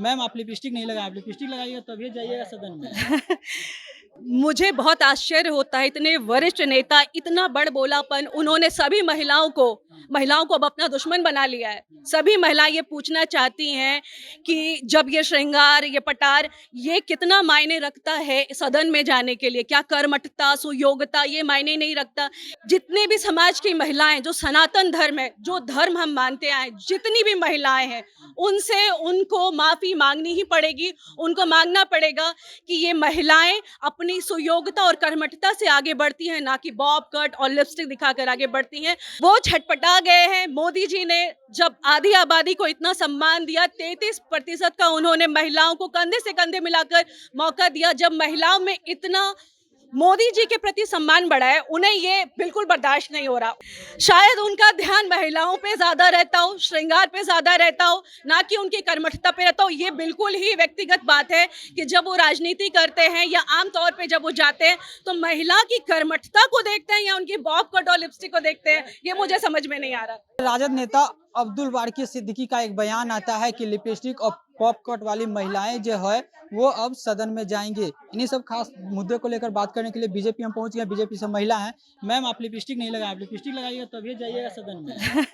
Ma'am आप lipstick नहीं लगाए, आप लिपस्टिक लगाइएगा तभी जाइएगा सदन में। मुझे बहुत आश्चर्य होता है, इतने वरिष्ठ नेता, इतना बड़बोलापन, उन्होंने सभी महिलाओं को अब अपना दुश्मन बना लिया है। सभी महिलाएं ये पूछना चाहती हैं कि जब ये श्रृंगार, ये पटार, ये कितना मायने रखता है सदन में जाने के लिए? क्या कर्मठता, सुयोग्यता ये मायने नहीं रखता? जितने भी समाज की महिलाएं, जो सनातन धर्म है, जो धर्म हम मानते आए, जितनी भी महिलाएं हैं, उनसे उनको माफी मांगनी ही पड़ेगी। उनको मांगना पड़ेगा कि ये महिलाएं अपनी सुयोग्यता और कर्मठता से आगे बढ़ती हैं, ना कि बॉब कट और लिपस्टिक दिखाकर आगे बढ़ती हैं। वो छटपटा गए हैं। मोदी जी ने जब आधी आबादी को इतना सम्मान दिया, 33% का उन्होंने महिलाओं को कंधे से कंधे मिलाकर मौका दिया, जब महिलाओं में इतना मोदी जी के प्रति सम्मान बढ़ा है, उन्हें ये बिल्कुल बर्दाश्त नहीं हो रहा। शायद उनका ध्यान महिलाओं पे ज्यादा रहता हो, श्रृंगार पे ज्यादा रहता हो, ना कि उनकी कर्मठता पे रहता हो। ये बिल्कुल ही व्यक्तिगत बात है कि जब वो राजनीति करते हैं या आम तौर पे जब वो जाते हैं तो महिला की कर्मठता को देखते हैं या उनकी बॉब कट और लिपस्टिक को देखते हैं, ये मुझे समझ में नहीं आ रहा। राजद नेता अब्दुल बारकी सिद्दीकी का एक बयान आता है कि लिपस्टिक और पॉप कट वाली महिलाएं जो है वो अब सदन में जाएंगे। इन्हीं सब खास मुद्दे को लेकर बात करने के लिए बीजेपी में पहुंच गए। बीजेपी से महिला हैं। मैम आप लिपस्टिक नहीं लगाए, आप लिपस्टिक लगाइएगा तभी जाइएगा सदन में।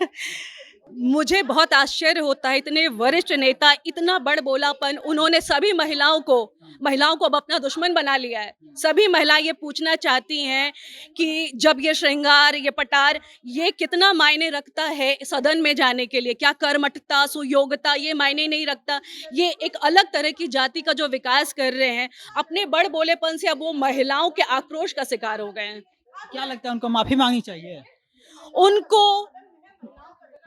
मुझे बहुत आश्चर्य होता है, इतने वरिष्ठ नेता, इतना बड़बोलापन, उन्होंने सभी महिलाओं को अब अपना दुश्मन बना लिया है। सभी महिलाएं ये पूछना चाहती हैं कि जब ये श्रृंगार, ये पटार, ये कितना मायने रखता है सदन में जाने के लिए? क्या कर्मठता, सुयोग्यता ये मायने नहीं रखता? ये एक अलग तरह की जाति का जो विकास कर रहे हैं, अपने बड़बोलेपन से अब वो महिलाओं के आक्रोश का शिकार हो गए हैं। क्या लगता है उनको माफी मांगनी चाहिए? उनको,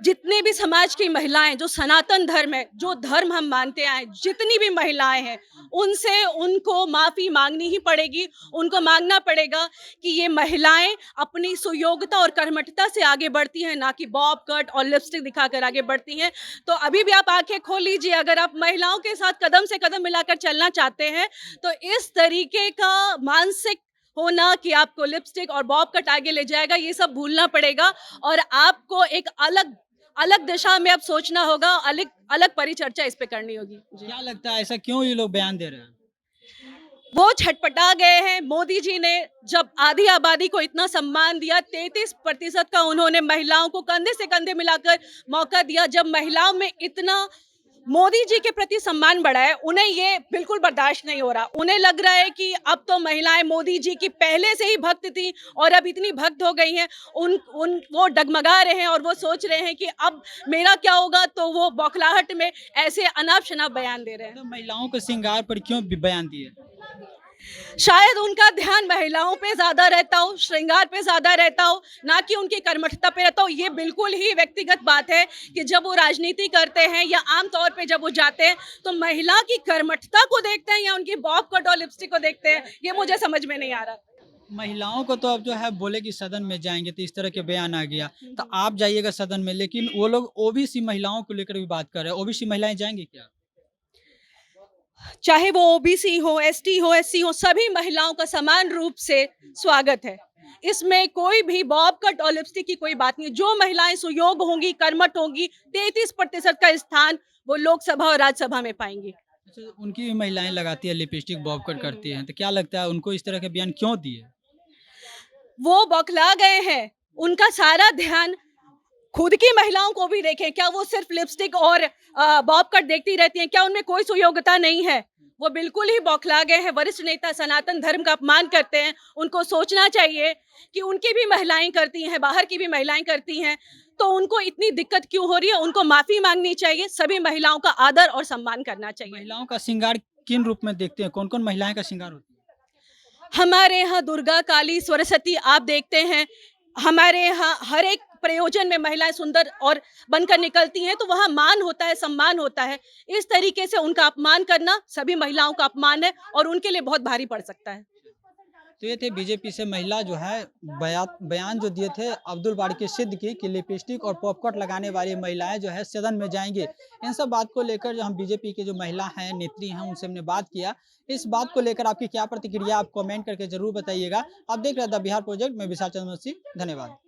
जितने भी समाज की महिलाएं, जो सनातन धर्म है, जो धर्म हम मानते आए, जितनी भी महिलाएं हैं, उनसे उनको माफी मांगनी ही पड़ेगी। उनको मांगना पड़ेगा कि ये महिलाएं अपनी सुयोग्यता और कर्मठता से आगे बढ़ती हैं, ना कि बॉब कट और लिपस्टिक दिखाकर आगे बढ़ती हैं। तो अभी भी आप आंखें खोल लीजिए, अगर आप महिलाओं के साथ कदम से कदम मिलाकर चलना चाहते हैं तो इस तरीके का मानसिक होना कि आपको लिपस्टिक और बॉब कट आगे ले जाएगा, ये सब भूलना पड़ेगा और आपको एक अलग अलग दिशा में अब सोचना होगा, अलग अलग परिचर्चा इस पे करनी होगी। जी। क्या लगता है ऐसा क्यों ये लोग बयान दे रहे हैं? वो छटपटा गए हैं। मोदी जी ने जब आधी आबादी को इतना सम्मान दिया, 33% का उन्होंने महिलाओं को कंधे से कंधे मिलाकर मौका दिया, जब महिलाओं में इतना मोदी जी के प्रति सम्मान बढ़ा है, उन्हें ये बिल्कुल बर्दाश्त नहीं हो रहा। उन्हें लग रहा है कि अब तो महिलाएं मोदी जी की पहले से ही भक्त थी और अब इतनी भक्त हो गई हैं, उन उन वो डगमगा रहे हैं और वो सोच रहे हैं कि अब मेरा क्या होगा, तो वो बौखलाहट में ऐसे अनाप शनाप बयान दे रहे हैं। तो महिलाओं के श्रृंगार पर क्यों बयान दिए? शायद उनका ध्यान महिलाओं पे ज्यादा रहता हो, श्रृंगार पे ज्यादा रहता हो, ना कि उनकी कर्मठता पे रहता हो। ये बिल्कुल ही व्यक्तिगत बात है कि जब वो राजनीति करते हैं या आम तौर पे जब वो जाते हैं तो महिला की कर्मठता को देखते हैं या उनकी बॉब कट और लिपस्टिक को देखते हैं, ये मुझे समझ में नहीं आ रहा। महिलाओं को तो अब जो है बोले कि सदन में जाएंगे तो इस तरह के बयान आ गया। तो आप जाइएगा सदन में, लेकिन वो लोग ओबीसी महिलाओं को लेकर भी बात कर रहे हैं। ओबीसी महिलाएं जाएंगी क्या? चाहे वो ओबीसी हो, एसटी हो, एससी हो, सभी महिलाओं का समान रूप से स्वागत है। इसमें कोई भी बॉब कट और लिपस्टिक की कोई बात नहीं। जो महिलाएं सुयोग होंगी, कर्मठ होंगी, 33% का स्थान वो लोकसभा और राज्यसभा में पाएंगी। अच्छा, उनकी भी महिलाएं लगाती है लिपस्टिक, बॉब कट करती हैं, तो क्या लगता है उनको इस तरह के बयान क्यों दिए? वो बौखला गए हैं। उनका सारा ध्यान, खुद की महिलाओं को भी देखें, क्या वो सिर्फ लिपस्टिक और बॉब कट देखती रहती हैं? क्या उनमें कोई सुयोग्यता नहीं है? वो बिल्कुल ही बौखला गए हैं। वरिष्ठ नेता सनातन धर्म का अपमान करते हैं। उनको सोचना चाहिए कि उनकी भी महिलाएं करती हैं, बाहर की भी महिलाएं करती हैं, तो उनको इतनी दिक्कत क्यों हो रही है? उनको माफी मांगनी चाहिए। सभी महिलाओं का आदर और सम्मान करना चाहिए। महिलाओं का श्रृंगार किन रूप में देखते हैं? कौन कौन महिलाएं का श्रृंगार होती है? हमारे यहाँ दुर्गा, काली, सरस्वती आप देखते हैं। हमारे यहाँ हर एक प्रयोजन में महिलाएं सुंदर और बनकर निकलती हैं, तो वहाँ मान होता है, सम्मान होता है। इस तरीके से उनका अपमान करना सभी महिलाओं का अपमान है और उनके लिए बहुत भारी पड़ सकता है। तो ये थे बीजेपी से महिला जो है बयान जो दिए थे अब्दुल बारकी सिद्दीकी कि लिपस्टिक और पॉपकॉर्न लगाने वाली महिलाएं जो है सदन में जाएंगे। इन सब बात को लेकर जो हम बीजेपी के जो महिला हैं, नेत्री हैं, उनसे हमने बात किया। इस बात को लेकर आपकी क्या प्रतिक्रिया, आप कमेंट करके जरूर बताइएगा। आप देख रहे थे द बिहार प्रोजेक्ट में विशाल चंद्रवंशी। धन्यवाद।